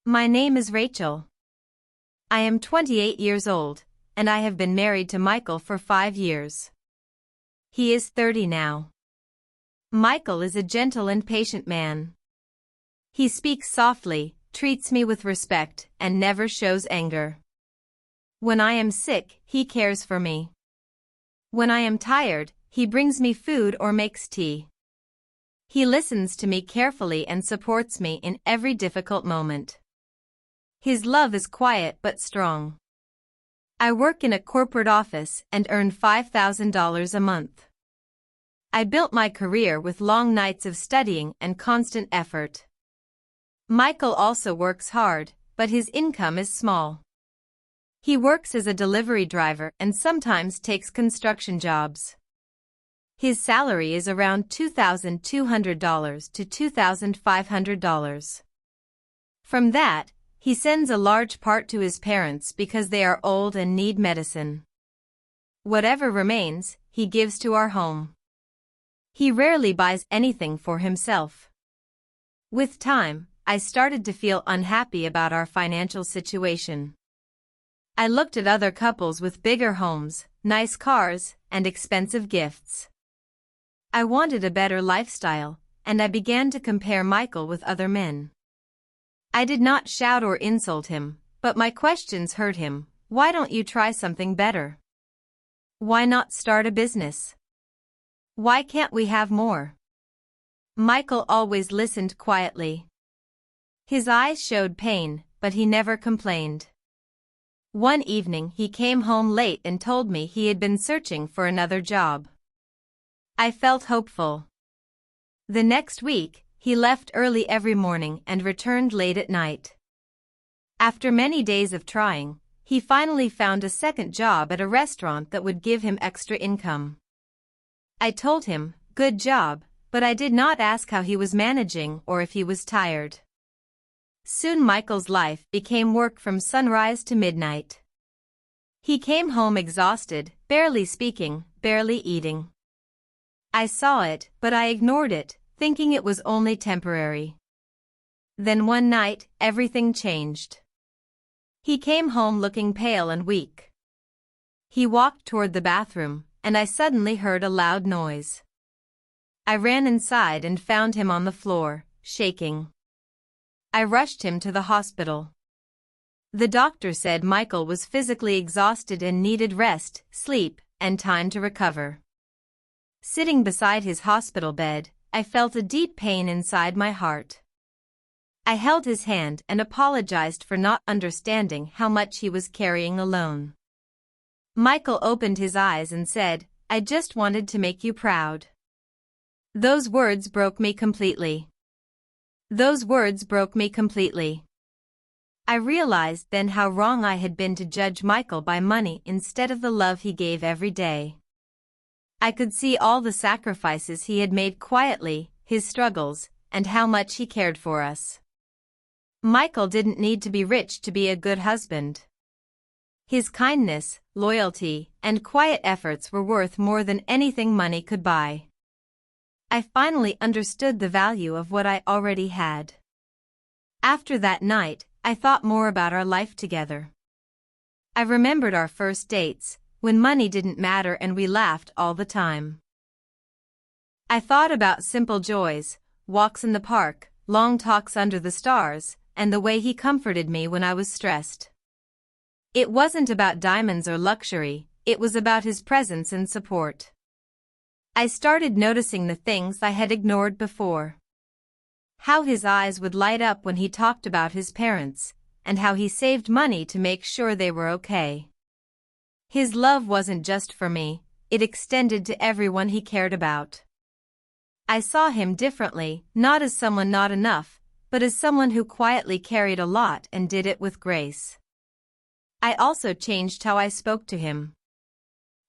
My name is Rachel. I am 28 years old, and I have been married to Michael for 5 years. He is 30 now. Michael is a gentle and patient man. He speaks softly, treats me with respect, and never shows anger. When I am sick, he cares for me. When I am tired, he brings me food or makes tea. He listens to me carefully and supports me in every difficult moment. His love is quiet but strong. I work in a corporate office and earn $5,000 a month. I built my career with long nights of studying and constant effort. Michael also works hard, but his income is small. He works as a delivery driver and sometimes takes construction jobs. His salary is around $2,200 to $2,500. From that, he sends a large part to his parents because they are old and need medicine. Whatever remains, he gives to our home. He rarely buys anything for himself. With time, I started to feel unhappy about our financial situation. I looked at other couples with bigger homes, nice cars, and expensive gifts. I wanted a better lifestyle, and I began to compare Michael with other men. I did not shout or insult him, but my questions hurt him. Why don't you try something better? Why not start a business? Why can't we have more? Michael always listened quietly. His eyes showed pain, but he never complained. One evening he came home late and told me he had been searching for another job. I felt hopeful. The next week, he left early every morning and returned late at night. After many days of trying, he finally found a second job at a restaurant that would give him extra income. I told him, "Good job," but I did not ask how he was managing or if he was tired. Soon Michael's life became work from sunrise to midnight. He came home exhausted, barely speaking, barely eating. I saw it, but I ignored it, thinking it was only temporary. Then one night, everything changed. He came home looking pale and weak. He walked toward the bathroom, and I suddenly heard a loud noise. I ran inside and found him on the floor, shaking. I rushed him to the hospital. The doctor said Michael was physically exhausted and needed rest, sleep, and time to recover. Sitting beside his hospital bed, I felt a deep pain inside my heart. I held his hand and apologized for not understanding how much he was carrying alone. Michael opened his eyes and said, "I just wanted to make you proud." Those words broke me completely. I realized then how wrong I had been to judge Michael by money instead of the love he gave every day. I could see all the sacrifices he had made quietly, his struggles, and how much he cared for us. Michael didn't need to be rich to be a good husband. His kindness, loyalty, and quiet efforts were worth more than anything money could buy. I finally understood the value of what I already had. After that night, I thought more about our life together. I remembered our first dates, when money didn't matter and we laughed all the time. I thought about simple joys, walks in the park, long talks under the stars, and the way he comforted me when I was stressed. It wasn't about diamonds or luxury, it was about his presence and support. I started noticing the things I had ignored before. How his eyes would light up when he talked about his parents, and how he saved money to make sure they were okay. His love wasn't just for me, it extended to everyone he cared about. I saw him differently, not as someone not enough, but as someone who quietly carried a lot and did it with grace. I also changed how I spoke to him.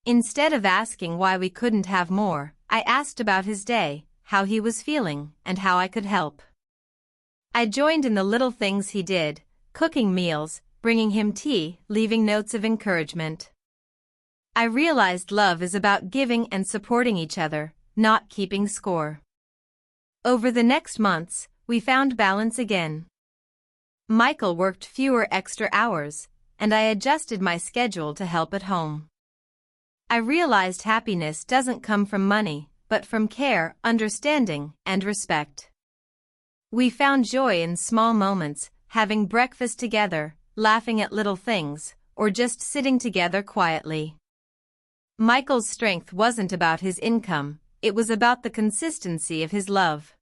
Instead of asking why we couldn't have more, I asked about his day, how he was feeling, and how I could help. I joined in the little things he did, cooking meals, bringing him tea, leaving notes of encouragement. I realized love is about giving and supporting each other, not keeping score. Over the next months, we found balance again. Michael worked fewer extra hours, and I adjusted my schedule to help at home. I realized happiness doesn't come from money, but from care, understanding, and respect. We found joy in small moments, having breakfast together, laughing at little things, or just sitting together quietly. Michael's strength wasn't about his income, it was about the consistency of his love.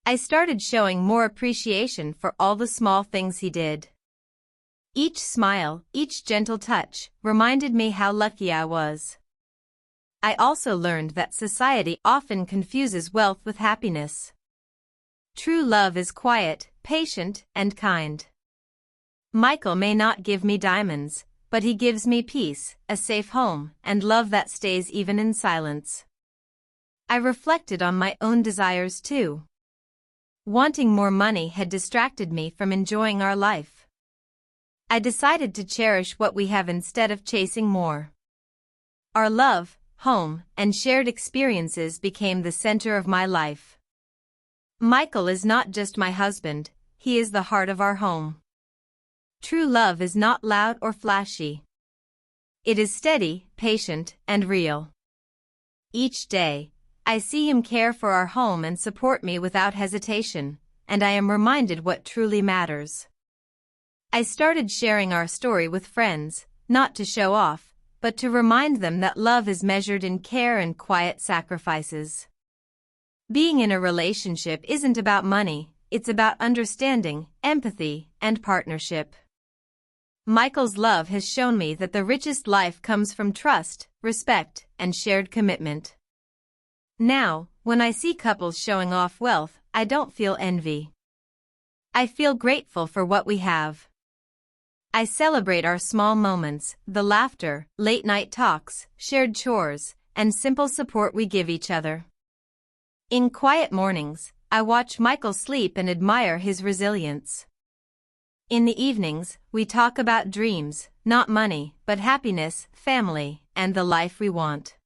I started showing more appreciation for all the small things he did. Each smile, each gentle touch, reminded me how lucky I was. I also learned that society often confuses wealth with happiness. True love is quiet, patient, and kind. Michael may not give me diamonds, but he gives me peace, a safe home, and love that stays even in silence. I reflected on my own desires too. Wanting more money had distracted me from enjoying our life. I decided to cherish what we have instead of chasing more. Our love, home, and shared experiences became the center of my life. Michael is not just my husband, he is the heart of our home. True love is not loud or flashy. It is steady, patient, and real. Each day, I see him care for our home and support me without hesitation, and I am reminded what truly matters. I started sharing our story with friends, not to show off, but to remind them that love is measured in care and quiet sacrifices. Being in a relationship isn't about money, it's about understanding, empathy, and partnership. Michael's love has shown me that the richest life comes from trust, respect, and shared commitment. Now, when I see couples showing off wealth, I don't feel envy. I feel grateful for what we have. I celebrate our small moments, the laughter, late-night talks, shared chores, and simple support we give each other. In quiet mornings, I watch Michael sleep and admire his resilience. In the evenings, we talk about dreams, not money, but happiness, family, and the life we want.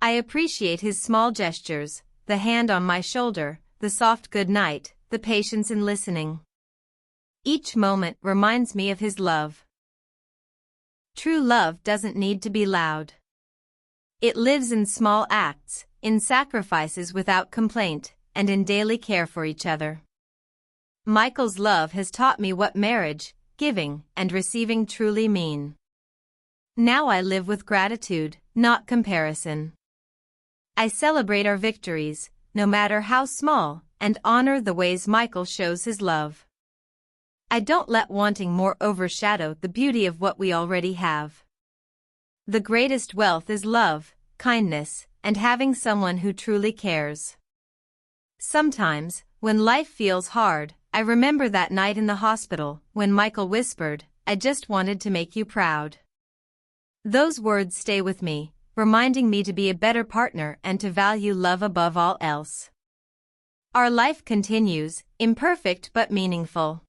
I appreciate his small gestures, the hand on my shoulder, the soft good night, the patience in listening. Each moment reminds me of his love. True love doesn't need to be loud. It lives in small acts, in sacrifices without complaint, and in daily care for each other. Michael's love has taught me what marriage, giving, and receiving truly mean. Now I live with gratitude, not comparison. I celebrate our victories, no matter how small, and honor the ways Michael shows his love. I don't let wanting more overshadow the beauty of what we already have. The greatest wealth is love, kindness, and having someone who truly cares. Sometimes, when life feels hard, I remember that night in the hospital, when Michael whispered, "I just wanted to make you proud." Those words stay with me, reminding me to be a better partner and to value love above all else. Our life continues, imperfect but meaningful.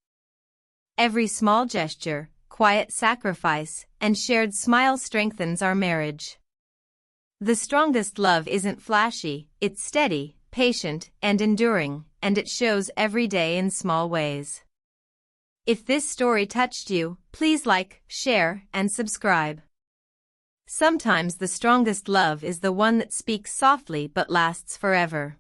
Every small gesture, quiet sacrifice, and shared smile strengthens our marriage. The strongest love isn't flashy, it's steady, patient, and enduring, and it shows every day in small ways. If this story touched you, please like, share, and subscribe. Sometimes the strongest love is the one that speaks softly but lasts forever.